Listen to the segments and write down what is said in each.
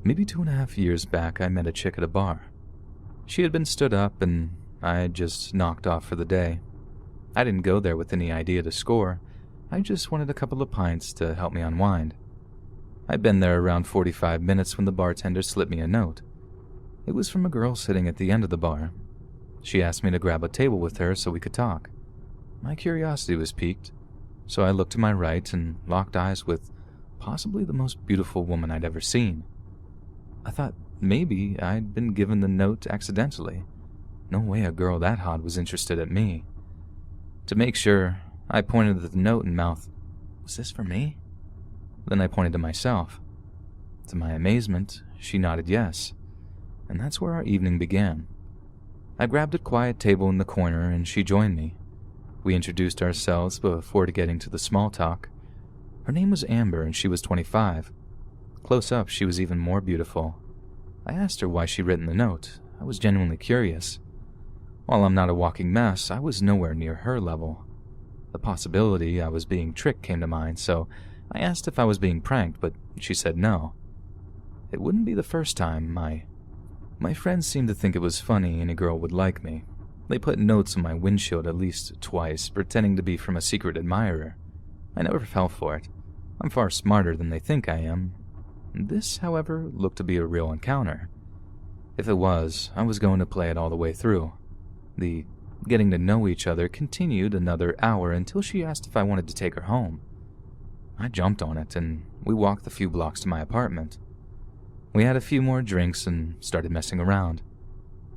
Maybe 2.5 years back, I met a chick at a bar. She had been stood up and I had just knocked off for the day. I didn't go there with any idea to score. I just wanted a couple of pints to help me unwind. I'd been there around 45 minutes when the bartender slipped me a note. It was from a girl sitting at the end of the bar. She asked me to grab a table with her so we could talk. My curiosity was piqued, so I looked to my right and locked eyes with possibly the most beautiful woman I'd ever seen. I thought maybe I'd been given the note accidentally. No way a girl that hot was interested in me. To make sure, I pointed at the note and mouthed, "Was this for me?" Then I pointed to myself. To my amazement, she nodded yes, and that's where our evening began. I grabbed a quiet table in the corner and she joined me. We introduced ourselves before getting to the small talk. Her name was Amber and she was 25. Close up, she was even more beautiful. I asked her why she'd written the note. I was genuinely curious. While I'm not a walking mess, I was nowhere near her level. The possibility I was being tricked came to mind, so I asked if I was being pranked, but she said no. It wouldn't be the first time. My friends seemed to think it was funny any girl would like me. They put notes on my windshield at least twice, pretending to be from a secret admirer. I never fell for it. I'm far smarter than they think I am. This, however, looked to be a real encounter. If it was, I was going to play it all the way through. The getting to know each other continued another hour until she asked if I wanted to take her home. I jumped on it, and we walked the few blocks to my apartment. We had a few more drinks and started messing around.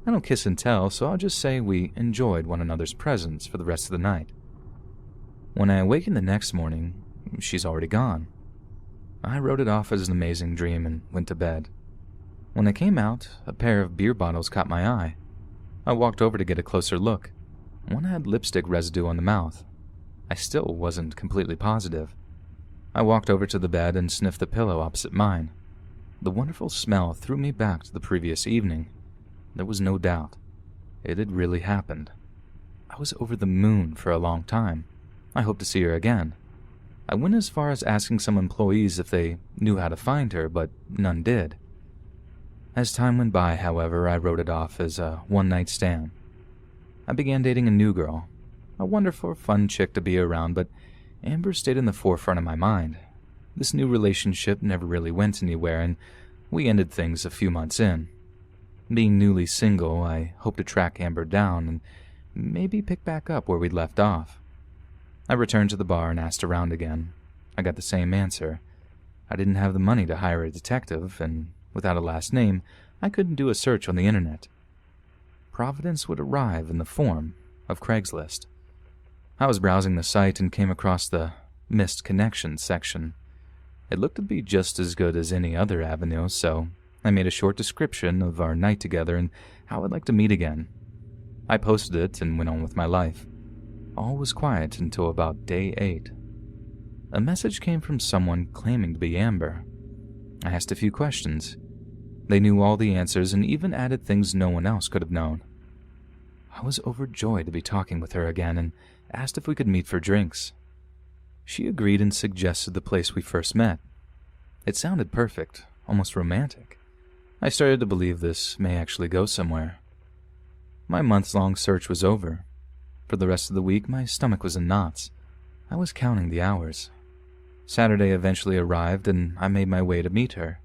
I don't kiss and tell, so I'll just say we enjoyed one another's presence for the rest of the night. When I awakened the next morning, she's already gone. I wrote it off as an amazing dream and went to bed. When I came out, a pair of beer bottles caught my eye. I walked over to get a closer look. One had lipstick residue on the mouth. I still wasn't completely positive. I walked over to the bed and sniffed the pillow opposite mine. The wonderful smell threw me back to the previous evening. There was no doubt. It had really happened. I was over the moon for a long time. I hoped to see her again. I went as far as asking some employees if they knew how to find her, but none did. As time went by, however, I wrote it off as a one-night stand. I began dating a new girl, a wonderful, fun chick to be around, but Amber stayed in the forefront of my mind. This new relationship never really went anywhere, and we ended things a few months in. Being newly single, I hoped to track Amber down and maybe pick back up where we'd left off. I returned to the bar and asked around again. I got the same answer. I didn't have the money to hire a detective, and without a last name, I couldn't do a search on the internet. Providence would arrive in the form of Craigslist. I was browsing the site and came across the missed connections section. It looked to be just as good as any other avenue, so I made a short description of our night together and how I'd like to meet again. I posted it and went on with my life. All was quiet until about day 8. A message came from someone claiming to be Amber. I asked a few questions. They knew all the answers and even added things no one else could have known. I was overjoyed to be talking with her again and asked if we could meet for drinks. She agreed and suggested the place we first met. It sounded perfect, almost romantic. I started to believe this may actually go somewhere. My months-long search was over. For the rest of the week, my stomach was in knots. I was counting the hours. Saturday eventually arrived, and I made my way to meet her.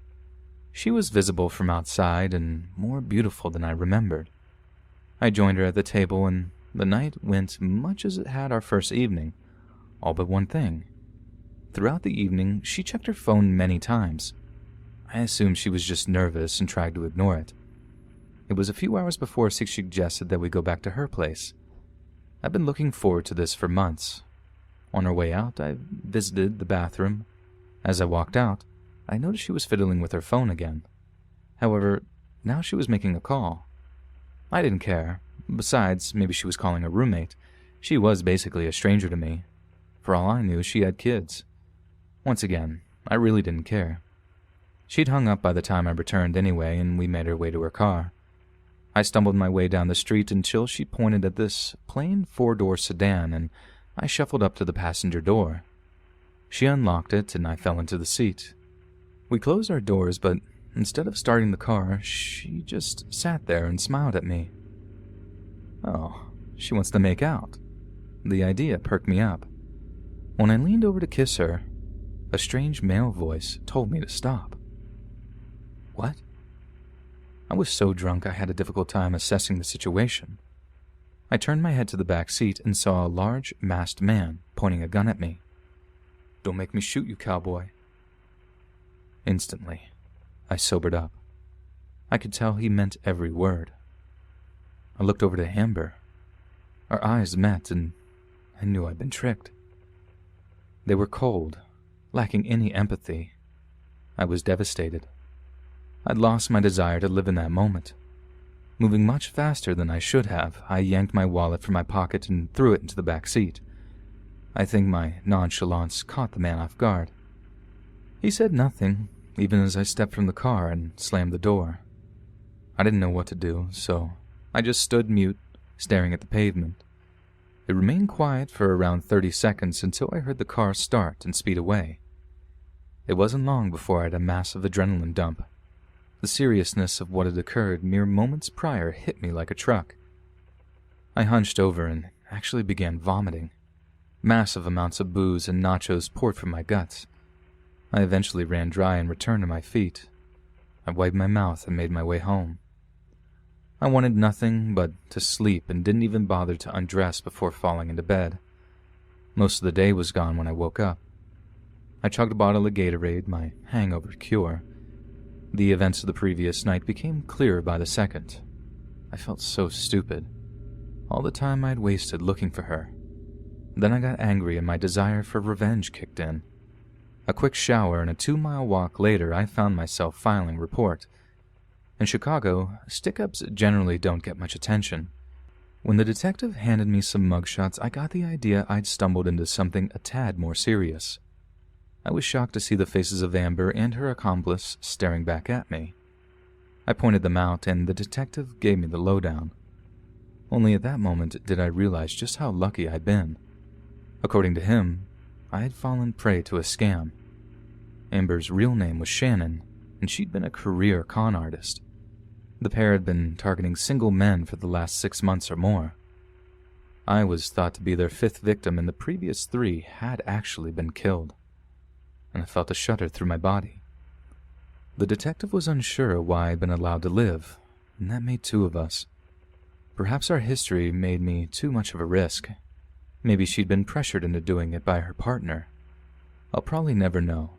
She was visible from outside and more beautiful than I remembered. I joined her at the table, and the night went much as it had our first evening, all but one thing. Throughout the evening, she checked her phone many times. I assumed she was just nervous and tried to ignore it. It was a few hours before she suggested that we go back to her place. I've been looking forward to this for months. On our way out, I visited the bathroom. As I walked out, I noticed she was fiddling with her phone again. However, now she was making a call. I didn't care. Besides, maybe she was calling a roommate. She was basically a stranger to me. For all I knew, she had kids. Once again, I really didn't care. She'd hung up by the time I returned anyway, and we made our way to her car. I stumbled my way down the street until she pointed at this plain 4-door sedan, and I shuffled up to the passenger door. She unlocked it, and I fell into the seat. We closed our doors, but instead of starting the car, she just sat there and smiled at me. Oh, she wants to make out. The idea perked me up. When I leaned over to kiss her, a strange male voice told me to stop. What? I was so drunk I had a difficult time assessing the situation. I turned my head to the back seat and saw a large, masked man pointing a gun at me. Don't make me shoot you, cowboy. Instantly, I sobered up. I could tell he meant every word. I looked over to Amber. Our eyes met, and I knew I'd been tricked. They were cold, lacking any empathy. I was devastated. I'd lost my desire to live in that moment. Moving much faster than I should have, I yanked my wallet from my pocket and threw it into the back seat. I think my nonchalance caught the man off guard. He said nothing, even as I stepped from the car and slammed the door. I didn't know what to do, so I just stood mute, staring at the pavement. It remained quiet for around 30 seconds until I heard the car start and speed away. It wasn't long before I had a massive adrenaline dump. The seriousness of what had occurred mere moments prior hit me like a truck. I hunched over and actually began vomiting. Massive amounts of booze and nachos poured from my guts. I eventually ran dry and returned to my feet. I wiped my mouth and made my way home. I wanted nothing but to sleep and didn't even bother to undress before falling into bed. Most of the day was gone when I woke up. I chugged a bottle of Gatorade, my hangover cure. The events of the previous night became clearer by the second. I felt so stupid. All the time I'd wasted looking for her. Then I got angry and my desire for revenge kicked in. A quick shower and a 2-mile walk later, I found myself filing report. In Chicago, stick-ups generally don't get much attention. When the detective handed me some mugshots, I got the idea I'd stumbled into something a tad more serious. I was shocked to see the faces of Amber and her accomplice staring back at me. I pointed them out, and the detective gave me the lowdown. Only at that moment did I realize just how lucky I'd been. According to him, I had fallen prey to a scam. Amber's real name was Shannon, and she'd been a career con artist. The pair had been targeting single men for the last 6 months or more. I was thought to be their 5th victim, and the previous 3 had actually been killed. And I felt a shudder through my body. The detective was unsure why I'd been allowed to live, and that made 2 of us. Perhaps our history made me too much of a risk. Maybe she'd been pressured into doing it by her partner. I'll probably never know.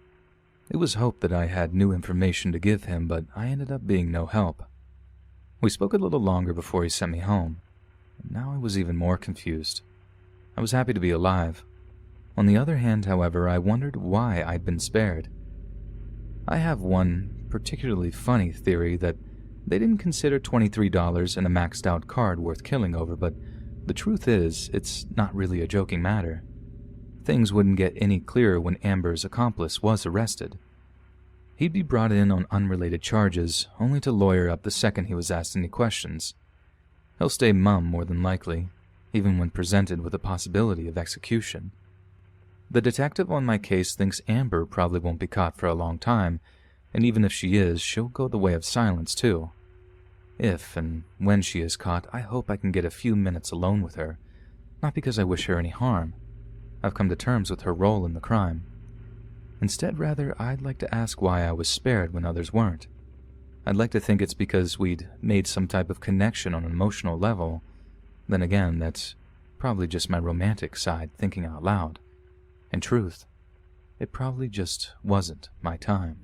It was hoped that I had new information to give him, but I ended up being no help. We spoke a little longer before he sent me home. Now I was even more confused. I was happy to be alive. On the other hand, however, I wondered why I'd been spared. I have one particularly funny theory that they didn't consider $23 and a maxed-out card worth killing over, but the truth is, it's not really a joking matter. Things wouldn't get any clearer when Amber's accomplice was arrested. He'd be brought in on unrelated charges, only to lawyer up the second he was asked any questions. He'll stay mum more than likely, even when presented with the possibility of execution. The detective on my case thinks Amber probably won't be caught for a long time, and even if she is, she'll go the way of silence too. If and when she is caught, I hope I can get a few minutes alone with her, not because I wish her any harm. I've come to terms with her role in the crime. Instead, rather, I'd like to ask why I was spared when others weren't. I'd like to think it's because we'd made some type of connection on an emotional level. Then again, that's probably just my romantic side thinking out loud. In truth, it probably just wasn't my time.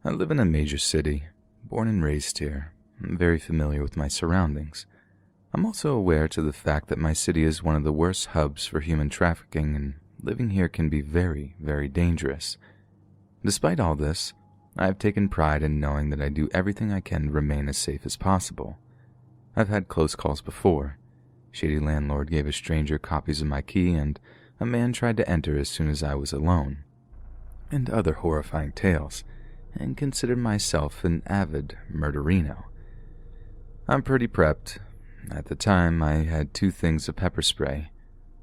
I live in a major city, born and raised here. I'm very familiar with my surroundings. I'm also aware to the fact that my city is one of the worst hubs for human trafficking, and living here can be very, very dangerous. Despite all this, I have taken pride in knowing that I do everything I can to remain as safe as possible. I've had close calls before. Shady landlord gave a stranger copies of my key, and a man tried to enter as soon as I was alone. And other horrifying tales, and consider myself an avid murderino. I'm pretty prepped, At the time, I had 2 things of pepper spray,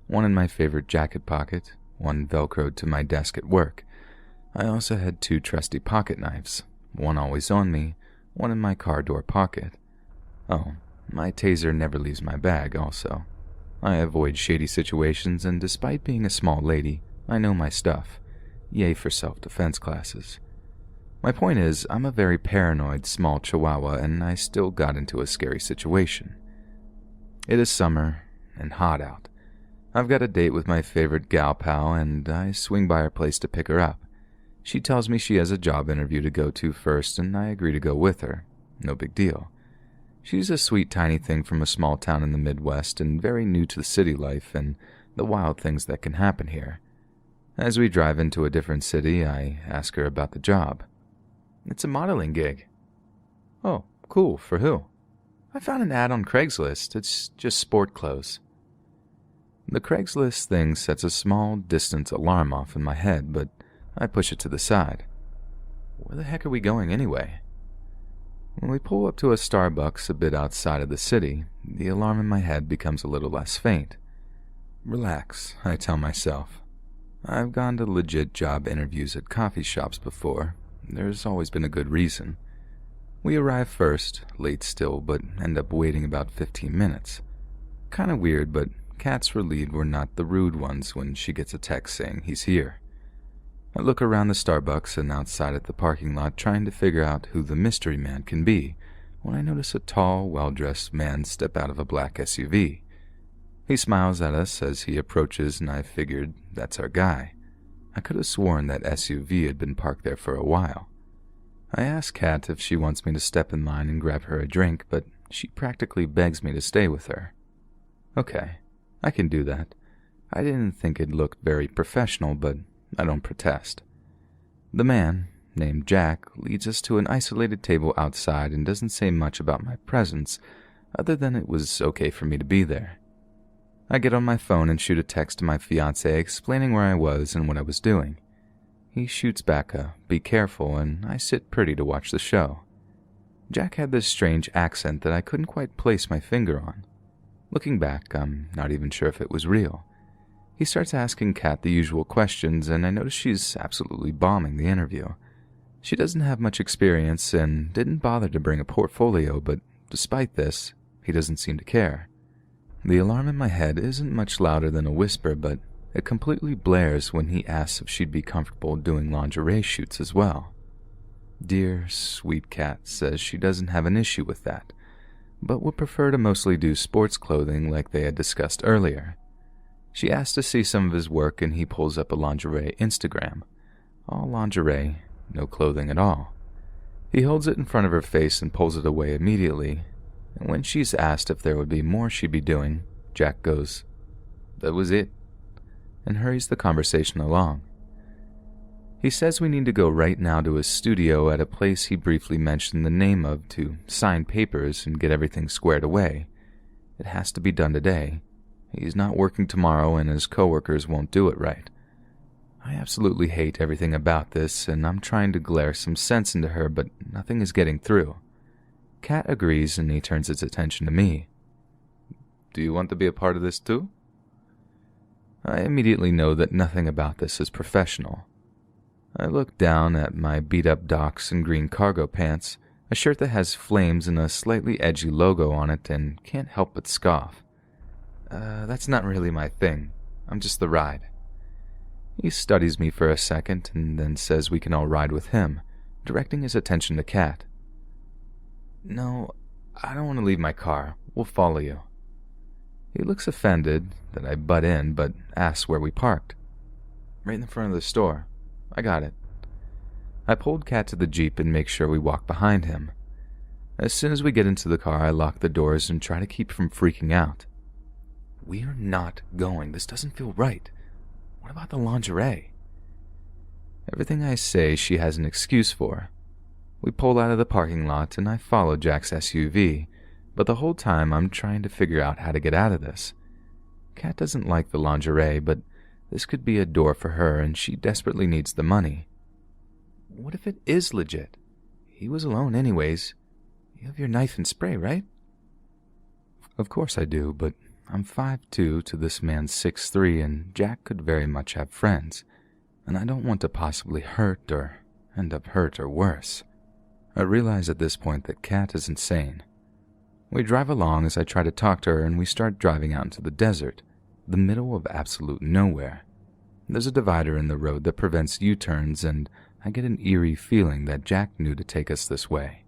one in my favorite jacket pocket, one velcroed to my desk at work. I also had 2 trusty pocket knives, one always on me, one in my car door pocket. Oh, my taser never leaves my bag also. I avoid shady situations, and despite being a small lady, I know my stuff. Yay for self-defense classes. My point is, I'm a very paranoid small chihuahua, and I still got into a scary situation. It is summer and hot out. I've got a date with my favorite gal pal, and I swing by her place to pick her up. She tells me she has a job interview to go to first, and I agree to go with her. No big deal. She's a sweet tiny thing from a small town in the Midwest and very new to the city life and the wild things that can happen here. As we drive into a different city, I ask her about the job. It's a modeling gig. Oh, cool. For who? I found an ad on Craigslist. It's just sport clothes. The Craigslist thing sets a small distance alarm off in my head, but I push it to the side. Where the heck are we going anyway? When we pull up to a Starbucks a bit outside of the city, the alarm in my head becomes a little less faint. Relax, I tell myself. I've gone to legit job interviews at coffee shops before. There's always been a good reason. We arrive first, late still, but end up waiting about 15 minutes. Kinda weird, but Kat's relieved we're not the rude ones when she gets a text saying he's here. I look around the Starbucks and outside at the parking lot trying to figure out who the mystery man can be when I notice a tall, well-dressed man step out of a black SUV. He smiles at us as he approaches, and I figured that's our guy. I could have sworn that SUV had been parked there for a while. I ask Kat if she wants me to step in line and grab her a drink, but she practically begs me to stay with her. Okay, I can do that. I didn't think it looked very professional, but I don't protest. The man, named Jack, leads us to an isolated table outside and doesn't say much about my presence, other than it was okay for me to be there. I get on my phone and shoot a text to my fiancé explaining where I was and what I was doing. He shoots back a "be careful," and I sit pretty to watch the show. Jack had this strange accent that I couldn't quite place my finger on. Looking back, I'm not even sure if it was real. He starts asking Kat the usual questions, and I notice she's absolutely bombing the interview. She doesn't have much experience and didn't bother to bring a portfolio, but despite this, he doesn't seem to care. The alarm in my head isn't much louder than a whisper, but it completely blares when he asks if she'd be comfortable doing lingerie shoots as well. Dear, sweet Kat says she doesn't have an issue with that, but would prefer to mostly do sports clothing like they had discussed earlier. She asks to see some of his work, and he pulls up a lingerie Instagram. All lingerie, no clothing at all. He holds it in front of her face and pulls it away immediately, and when she's asked if there would be more she'd be doing, Jack goes, "That was it," and hurries the conversation along. He says we need to go right now to his studio at a place he briefly mentioned the name of to sign papers and get everything squared away. It has to be done today. He's not working tomorrow, and his coworkers won't do it right. I absolutely hate everything about this, and I'm trying to glare some sense into her, but nothing is getting through. Kat agrees, and he turns his attention to me. "Do you want to be a part of this too?" I immediately know that nothing about this is professional. I look down at my beat-up Docs and green cargo pants, a shirt that has flames and a slightly edgy logo on it, and can't help but scoff. That's not really my thing. I'm just the ride. He studies me for a second and then says we can all ride with him, directing his attention to Kat. "No, I don't want to leave my car. We'll follow you." He looks offended that I butt in, but asks where we parked. "Right in the front of the store. I got it." I pulled Kat to the Jeep and make sure we walk behind him. As soon as we get into the car, I lock the doors and try to keep from freaking out. "We're not going. This doesn't feel right. What about the lingerie?" Everything I say, she has an excuse for. We pull out of the parking lot, and I follow Jack's SUV, but the whole time I'm trying to figure out how to get out of this. Kat doesn't like the lingerie, but this could be a door for her, and she desperately needs the money. What if it is legit? He was alone anyways. You have your knife and spray, right? "Of Of course I do, but I'm 5'2" to this man's 6'3", and Jack could very much have friends, and I don't want to possibly hurt or end up hurt or worse. I realize at this point that Kat is insane. We drive along as I try to talk to her, and we start driving out into the desert, the middle of absolute nowhere. There's a divider in the road that prevents U-turns, and I get an eerie feeling that Jack knew to take us this way.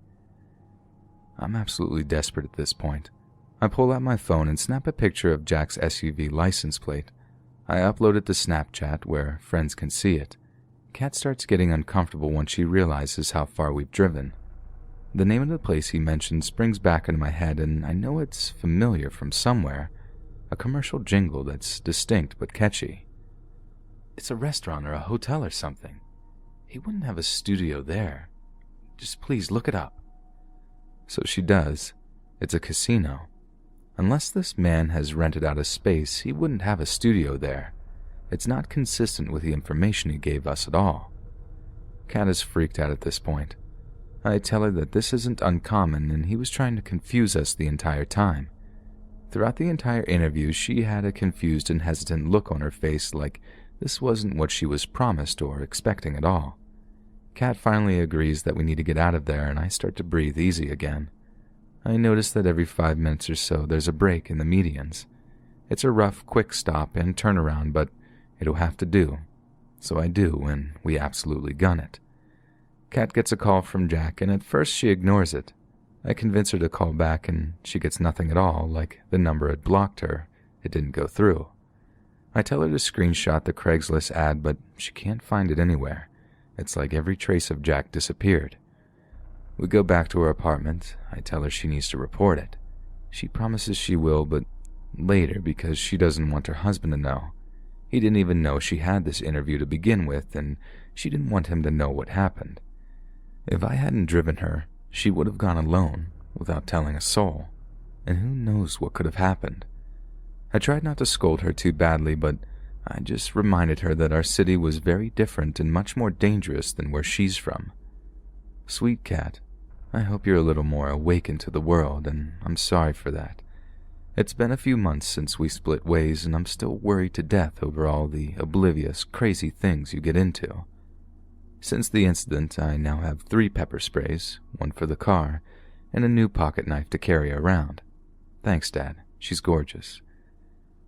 I'm absolutely desperate at this point. I pull out my phone and snap a picture of Jack's SUV license plate. I upload it to Snapchat where friends can see it. Kat starts getting uncomfortable when she realizes how far we've driven. The name of the place he mentioned springs back into my head, and I know it's familiar from somewhere. A commercial jingle that's distinct but catchy. It's a restaurant or a hotel or something. He wouldn't have a studio there. Just please look it up. So she does. It's a casino. Unless this man has rented out a space, he wouldn't have a studio there. It's not consistent with the information he gave us at all. Kat is freaked out at this point. I tell her that this isn't uncommon and he was trying to confuse us the entire time. Throughout the entire interview, she had a confused and hesitant look on her face, like this wasn't what she was promised or expecting at all. Kat finally agrees that we need to get out of there, and I start to breathe easy again. I notice that every 5 minutes or so there's a break in the medians. It's a rough, quick stop and turnaround, but it'll have to do. So I do, and we absolutely gun it. Kat gets a call from Jack, and at first she ignores it. I convince her to call back, and she gets nothing at all, like the number had blocked her. It didn't go through. I tell her to screenshot the Craigslist ad, but she can't find it anywhere. It's like every trace of Jack disappeared. We go back to her apartment. I tell her she needs to report it. She promises she will, but later because she doesn't want her husband to know. He didn't even know she had this interview to begin with, and she didn't want him to know what happened. If I hadn't driven her, she would have gone alone, without telling a soul, and who knows what could have happened. I tried not to scold her too badly, but I just reminded her that our city was very different and much more dangerous than where she's from. Sweet Kat, I hope you're a little more awakened to the world, and I'm sorry for that. It's been a few months since we split ways, and I'm still worried to death over all the oblivious, crazy things you get into. Since the incident, I now have 3 pepper sprays, 1 for the car, and a new pocket knife to carry around. Thanks, Dad. She's gorgeous.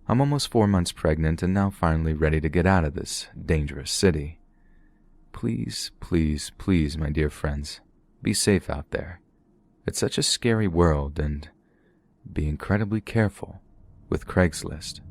I'm almost 4 months pregnant and now finally ready to get out of this dangerous city. Please, please, please, my dear friends, be safe out there. It's such a scary world, and be incredibly careful with Craigslist.